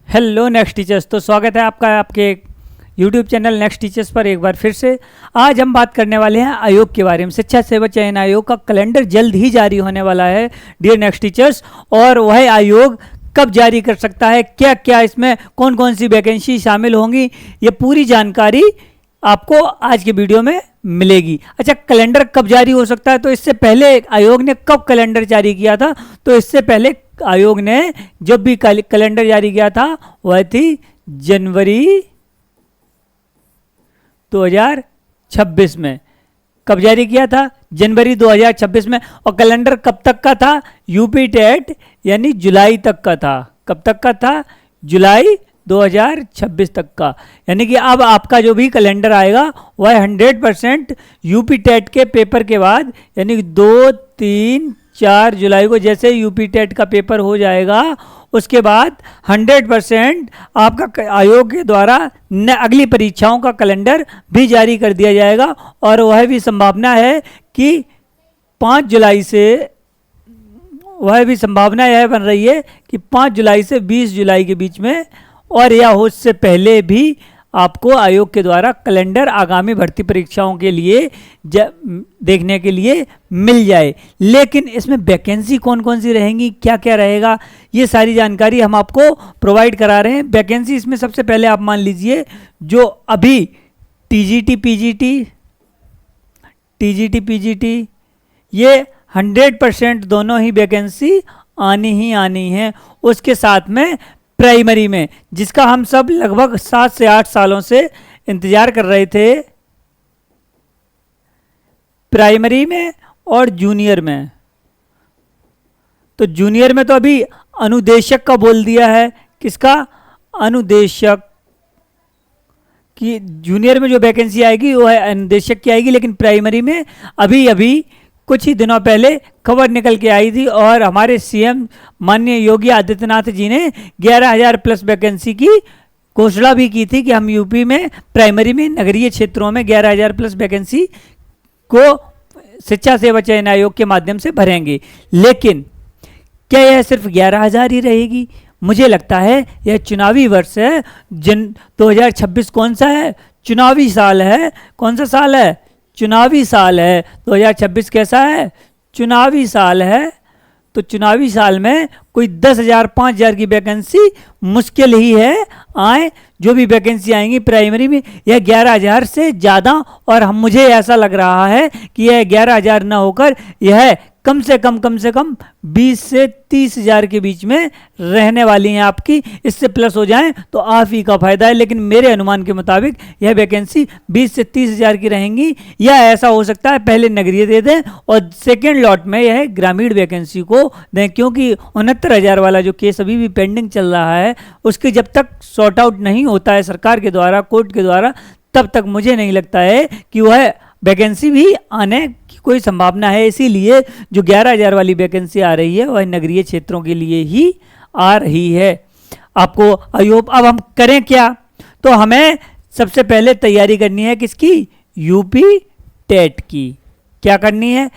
Hello next teachers. तो स्वागत है आपका आपके यूट्यूब चैनल नेक्स्ट टीचर्स पर एक बार फिर से। आज हम बात करने वाले हैं आयोग के बारे में। शिक्षा सेवा चयन आयोग का कैलेंडर जल्द ही जारी होने वाला है डियर नेक्स्ट टीचर्स। और वह आयोग कब जारी कर सकता है, क्या क्या इसमें कौन कौन सी वैकेंसी शामिल होंगी, ये पूरी जानकारी आपको आज के वीडियो में मिलेगी। अच्छा, कैलेंडर कब जारी हो सकता है? तो इससे पहले आयोग ने कब कैलेंडर जारी किया था? तो इससे पहले आयोग ने जब भी कैलेंडर जारी किया था वह थी जनवरी 2026 में। कब जारी किया था? जनवरी 2026 में। और कैलेंडर कब तक का था? यूपी टेट यानी जुलाई तक का था। कब तक का था? जुलाई 2026 तक का। यानी कि अब आपका जो भी कैलेंडर आएगा वह 100% यूपी टेट के पेपर के बाद, यानी कि 2, 3, 4 जुलाई को जैसे यूपी टेट का पेपर हो जाएगा उसके बाद 100% आपका आयोग के द्वारा अगली परीक्षाओं का कैलेंडर भी जारी कर दिया जाएगा। और वह भी संभावना है कि 5 जुलाई से, वह भी संभावना यह बन रही है कि 5 जुलाई से 20 जुलाई के बीच में और या हो उससे पहले भी आपको आयोग के द्वारा कैलेंडर आगामी भर्ती परीक्षाओं के लिए देखने के लिए मिल जाए। लेकिन इसमें वैकेंसी कौन कौन सी रहेंगी, क्या क्या रहेगा, ये सारी जानकारी हम आपको प्रोवाइड करा रहे हैं। वैकेंसी इसमें सबसे पहले आप मान लीजिए जो अभी टीजीटी पीजीटी ये 100% दोनों ही वैकेंसी आनी ही आनी है। उसके साथ में प्राइमरी में, जिसका हम सब लगभग 7 से 8 सालों से इंतजार कर रहे थे, प्राइमरी में और जूनियर में। तो जूनियर में तो अभी अनुदेशक का बोल दिया है। किसका? अनुदेशक की। जूनियर में जो वैकेंसी आएगी वो है अनुदेशक की आएगी। लेकिन प्राइमरी में अभी कुछ ही दिनों पहले खबर निकल के आई थी और हमारे सीएम माननीय योगी आदित्यनाथ जी ने 11,000 प्लस वैकेंसी की घोषणा भी की थी कि हम यूपी में प्राइमरी में नगरीय क्षेत्रों में 11,000 प्लस वैकेंसी को शिक्षा सेवा चयन आयोग के माध्यम से भरेंगे। लेकिन क्या यह सिर्फ 11,000 ही रहेगी? मुझे लगता है यह चुनावी वर्ष है। 2026 कौन सा है? चुनावी साल है। कौन सा साल है? चुनावी साल है। 2026 कैसा है? चुनावी साल है। तो चुनावी साल में कोई 10,000 5,000 की वैकेंसी मुश्किल ही है आए। जो भी वैकेंसी आएंगी प्राइमरी में यह 11,000 से ज़्यादा, और मुझे ऐसा लग रहा है कि यह 11,000 ना होकर यह कम से कम 20 से 30,000 के बीच में रहने वाली हैं आपकी। इससे प्लस हो जाएं तो आप ही का फायदा है। लेकिन मेरे अनुमान के मुताबिक यह वैकेंसी 20 से 30,000 की रहेंगी। या ऐसा हो सकता है पहले नगरीय दे दें और सेकेंड लॉट में यह ग्रामीण वैकेंसी को दें, क्योंकि 69,000 वाला जो केस अभी भी पेंडिंग चल रहा है उसके जब तक सॉर्ट आउट नहीं होता है सरकार के द्वारा, कोर्ट के द्वारा, तब तक मुझे नहीं लगता है कि वह वैकेंसी भी आने की कोई संभावना है। इसीलिए जो 11,000 वाली वैकेंसी आ रही है वह नगरीय क्षेत्रों के लिए ही आ रही है। आपको आयोग, अब हम करें क्या? तो हमें सबसे पहले तैयारी करनी है किसकी? यूपी टेट की। क्या करनी है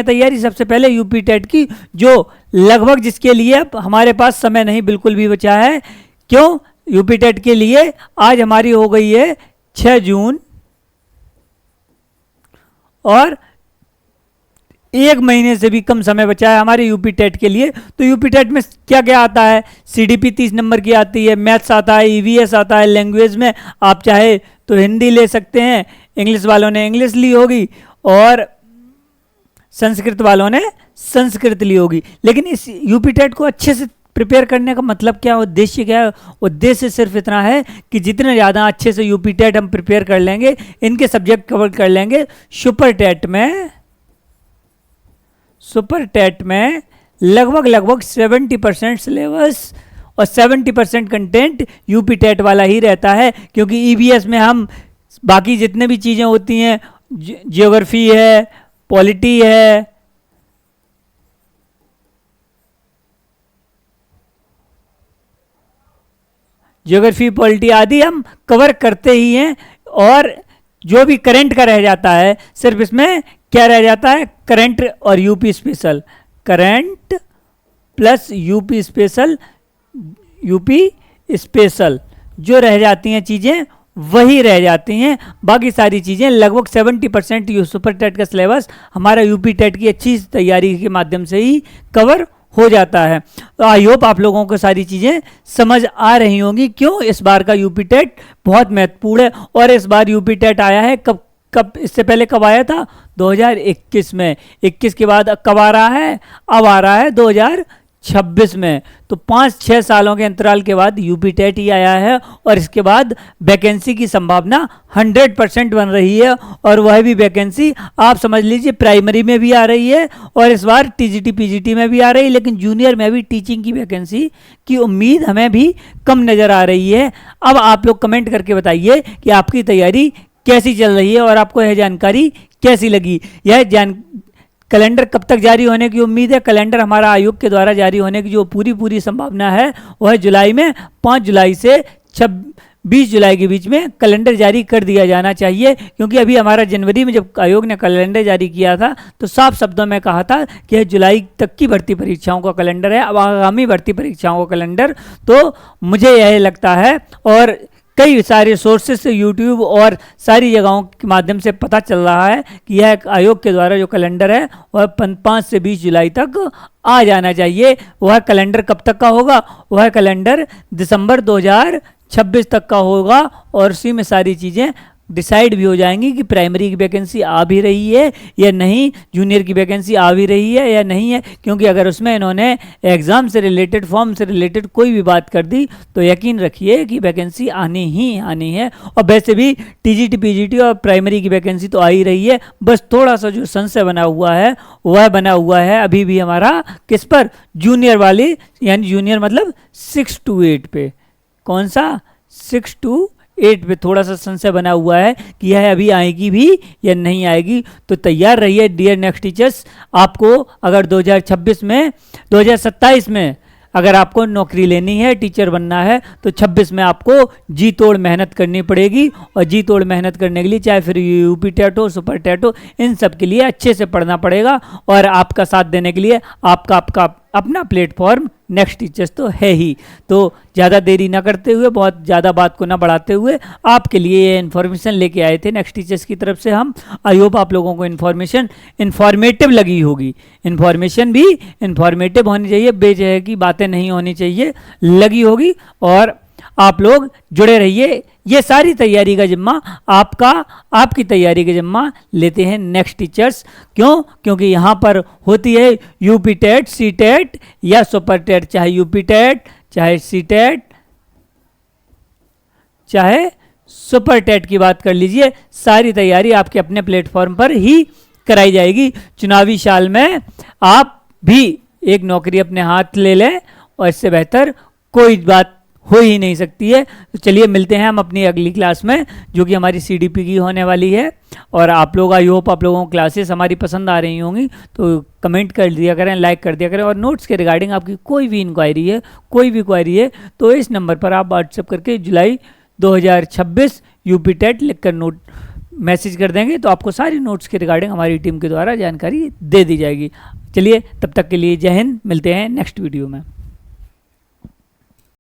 तैयारी? सबसे पहले यूपी टेट की, जो लगभग जिसके लिए अब हमारे पास समय नहीं बिल्कुल भी बचा है। क्यों? यूपी टेट के लिए आज हमारी हो गई है 6 जून और 1 महीने से भी कम समय बचा है हमारे यूपी टेट के लिए। तो यूपी टेट में क्या क्या आता है? सीडीपी 30 नंबर की आती है, मैथ्स आता है, ईवीएस आता है। लैंग्वेज में आप चाहे तो हिंदी ले सकते हैं, इंग्लिश वालों ने इंग्लिश ली होगी और संस्कृत वालों ने संस्कृत ली होगी। लेकिन इस यूपी टेट को अच्छे से प्रिपेयर करने का मतलब क्या, उद्देश्य क्या है? उद्देश्य सिर्फ इतना है कि जितने ज़्यादा अच्छे से यूपी टेट हम प्रिपेयर कर लेंगे, इनके सब्जेक्ट कवर कर लेंगे, सुपर टेट में लगभग 70% सिलेबस और 70% कंटेंट यूपी टेट वाला ही रहता है। क्योंकि ईवीएस में हम बाकी जितने भी चीज़ें होती हैं, जियोग्राफी है, पॉलिटी है, ज्योग्राफी, पॉलिटी आदि हम कवर करते ही हैं। और जो भी करंट का रह जाता है, सिर्फ इसमें क्या रह जाता है? करंट और UP special, current plus UP special, UP special, जो रह जाती हैं चीज़ें वही रह जाती हैं, बाकी सारी चीज़ें लगभग 70% यू सुपर टेट का सिलेबस हमारा यूपी टेट की अच्छी तैयारी के माध्यम से ही कवर हो जाता है। तो आई होप आप लोगों को सारी चीज़ें समझ आ रही होंगी क्यों इस बार का यूपी टेट बहुत महत्वपूर्ण है। और इस बार यूपी टेट आया है कब इससे पहले कब आया था? 2021 में। 21 के बाद कब आ रहा है? अब आ रहा है 2026 में। तो 5-6 सालों के अंतराल के बाद यूपी टेट ही आया है और इसके बाद वैकेंसी की संभावना 100% बन रही है। और वह भी वैकेंसी आप समझ लीजिए प्राइमरी में भी आ रही है और इस बार टीजीटी पीजीटी में भी आ रही है, लेकिन जूनियर में भी टीचिंग की वैकेंसी की उम्मीद हमें भी कम नज़र आ रही है। अब आप लोग कमेंट करके बताइए कि आपकी तैयारी कैसी चल रही है और आपको यह जानकारी कैसी लगी। कैलेंडर कब तक जारी होने की उम्मीद है? कैलेंडर हमारा आयोग के द्वारा जारी होने की जो पूरी संभावना है वह जुलाई में 5 जुलाई से 20 जुलाई के बीच में कैलेंडर जारी कर दिया जाना चाहिए, क्योंकि अभी हमारा जनवरी में जब आयोग ने कैलेंडर जारी किया था तो साफ शब्दों में कहा था कि यह जुलाई तक की भर्ती परीक्षाओं का कैलेंडर है। अब आगामी भर्ती परीक्षाओं का कैलेंडर तो मुझे यह लगता है और कई सारे सोर्सेस से यूट्यूब और सारी जगहों के माध्यम से पता चल रहा है कि यह आयोग के द्वारा जो कैलेंडर है वह 5 से 20 जुलाई तक आ जाना चाहिए। वह कैलेंडर कब तक का होगा? वह कैलेंडर दिसंबर 2026 तक का होगा और उसी में सारी चीज़ें डिसाइड भी हो जाएंगी कि प्राइमरी की वैकेंसी आ भी रही है या नहीं, जूनियर की वैकेंसी आ भी रही है या नहीं है। क्योंकि अगर उसमें इन्होंने एग्ज़ाम से रिलेटेड, फॉर्म से रिलेटेड कोई भी बात कर दी तो यकीन रखिए कि वैकेंसी आनी ही आनी है। और वैसे भी टीजीटी पीजीटी और प्राइमरी की वैकेंसी तो आ ही रही है, बस थोड़ा सा जो संशय बना हुआ है वह बना हुआ है अभी भी हमारा किस पर? जूनियर वाली, यानी जूनियर मतलब 6 to 8 पे। कौन सा? 6 to 8 पे थोड़ा सा संशय बना हुआ है कि यह अभी आएगी भी या नहीं आएगी। तो तैयार रहिए डियर नेक्स्ट टीचर्स। आपको अगर 2027 में अगर आपको नौकरी लेनी है, टीचर बनना है, तो 26 में आपको जी तोड़ मेहनत करनी पड़ेगी। और जी तोड़ मेहनत करने के लिए चाहे फिर यूपी टेट हो, सुपर टेट हो, इन सब के लिए अच्छे से पढ़ना पड़ेगा। और आपका साथ देने के लिए आपका अपना प्लेटफॉर्म नेक्स्ट टीचर्स तो है ही। तो ज़्यादा देरी ना करते हुए, बहुत ज़्यादा बात को ना बढ़ाते हुए, आपके लिए ये इन्फॉर्मेशन लेके आए थे नेक्स्ट टीचर्स की तरफ से हम। आई होप आप लोगों को इन्फॉर्मेटिव लगी होगी। इन्फॉर्मेशन भी इन्फॉर्मेटिव होनी चाहिए, बेवजह की बातें नहीं होनी चाहिए, लगी होगी। और आप लोग जुड़े रहिए। ये सारी तैयारी का जिम्मा आपकी तैयारी का जिम्मा लेते हैं नेक्स्ट टीचर्स। क्यों? क्योंकि यहाँ पर होती है यूपी टेट, सी टेट या सुपर टेट, चाहे यूपी टेट, चाहे सी टेट, चाहे सुपर टेट की बात कर लीजिए, सारी तैयारी आपके अपने प्लेटफॉर्म पर ही कराई जाएगी। चुनावी साल में आप भी एक नौकरी अपने हाथ ले लें और इससे बेहतर कोई बात हो ही नहीं सकती है। तो चलिए मिलते हैं हम अपनी अगली क्लास में, जो कि हमारी सीडीपी की होने वाली है। और आप लोग, आई होप आप लोगों को क्लासेस हमारी पसंद आ रही होंगी, तो कमेंट कर दिया करें, लाइक कर दिया करें। और नोट्स के रिगार्डिंग आपकी कोई भी इंक्वायरी है, कोई भी क्वायरी है, तो इस नंबर पर आप व्हाट्सएप करके जुलाई 2026 यूपी टेट लिखकर नोट मैसेज कर देंगे, तो आपको सारी नोट्स के रिगार्डिंग हमारी टीम के द्वारा जानकारी दे दी जाएगी। चलिए तब तक के लिए जय हिंद, मिलते हैं नेक्स्ट वीडियो में।